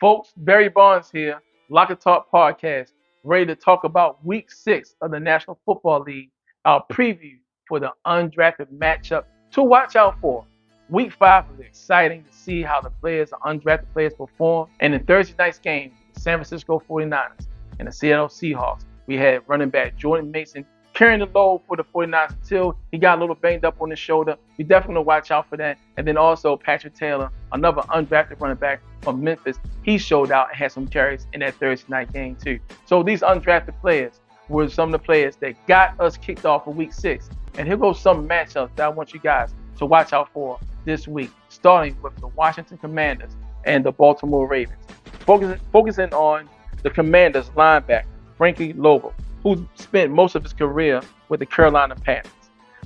Folks, Barry Barnes here, Lock and Talk Podcast, ready to talk about week 6 of the National Football League, our preview for the undrafted matchup to watch out for. Week 5 was exciting to see how the undrafted players perform. And in Thursday night's game, the San Francisco 49ers and the Seattle Seahawks, we had running back Jordan Mason carrying the load for the 49ers until he got a little banged up on his shoulder. We definitely want to watch out for that. And then also Patrick Taylor, another undrafted running back from Memphis, he showed out and had some carries in that Thursday night game too. So these undrafted players were some of the players that got us kicked off for week 6. And here goes some matchups that I want you guys to watch out for this week, starting with the Washington Commanders and the Baltimore Ravens. Focusing on the Commanders linebacker, Frankie Lobo, who spent most of his career with the Carolina Panthers.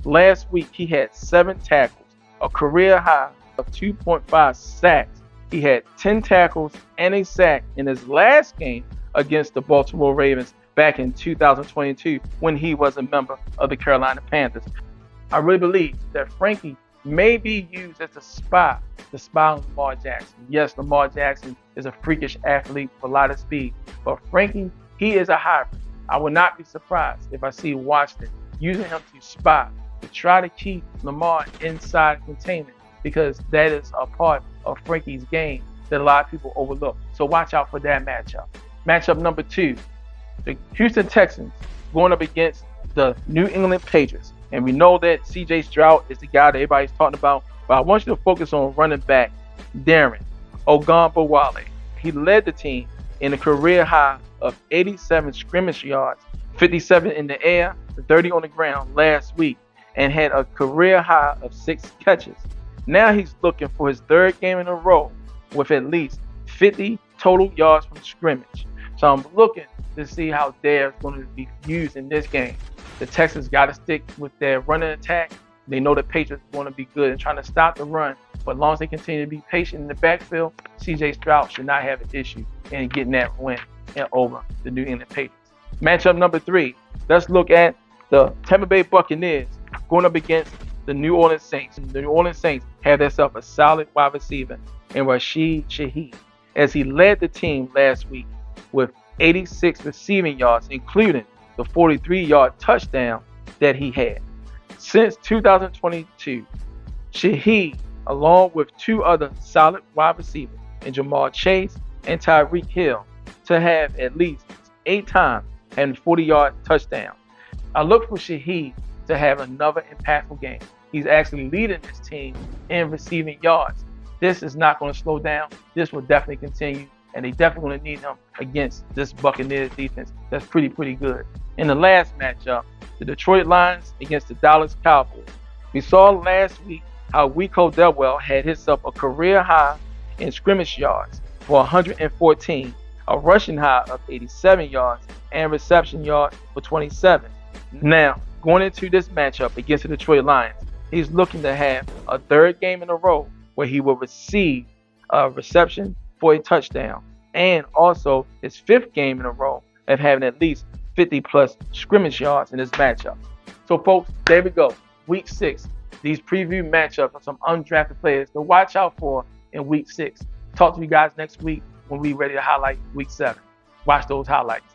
Last week, he had 7 tackles, a career high of 2.5 sacks. He had 10 tackles and a sack in his last game against the Baltimore Ravens back in 2022 when he was a member of the Carolina Panthers. I really believe that Frankie may be used as a spy on Lamar Jackson. Yes, Lamar Jackson is a freakish athlete with a lot of speed, but Frankie, he is a hybrid. I would not be surprised if I see Washington using him to spy, to try to keep Lamar inside containment, because that is a part of Frankie's game that a lot of people overlook. So watch out for that matchup. Matchup number 2, the Houston Texans going up against the New England Patriots. And we know that C.J. Stroud is the guy that everybody's talking about, but I want you to focus on running back Darren Ogunbowale. He led the team in a career high of 87 scrimmage yards, 57 in the air, 30 on the ground last week, and had a career high of 6 catches. Now he's looking for his 3rd game in a row with at least 50 total yards from scrimmage. So I'm looking to see how they're going to be used in this game. The Texans got to stick with their running attack. They know the Patriots want to be good and trying to stop the run. But as long as they continue to be patient in the backfield, C.J. Stroud should not have an issue in getting that win over the New England Patriots. Matchup number 3, let's look at the Tampa Bay Buccaneers going up against the New Orleans Saints. The New Orleans Saints have themselves a solid wide receiver in Rashid Shaheed, as he led the team last week with 86 receiving yards, including the 43-yard touchdown that he had. Since 2022, Shaheed, along with 2 other solid wide receivers in Jamar Chase and Tyreek Hill, to have at least 8 times and 40-yard touchdown. I look for Shaheed to have another impactful game. He's actually leading this team in receiving yards. This is not going to slow down. This will definitely continue, and they definitely going to need him against this Buccaneers defense that's pretty good. In the last matchup, the Detroit Lions against the Dallas Cowboys. We saw last week how Rico Delwell had himself a career high in scrimmage yards for 114, a rushing high of 87 yards, and reception yards for 27. Now, going into this matchup against the Detroit Lions, he's looking to have a 3rd game in a row where he will receive a reception for a touchdown, and also his 5th game in a row of having at least 50+ scrimmage yards in this matchup. So folks, there we go. Week 6. These preview matchups of some undrafted players to watch out for in week 6. Talk to you guys next week when we're ready to highlight week 7. Watch those highlights.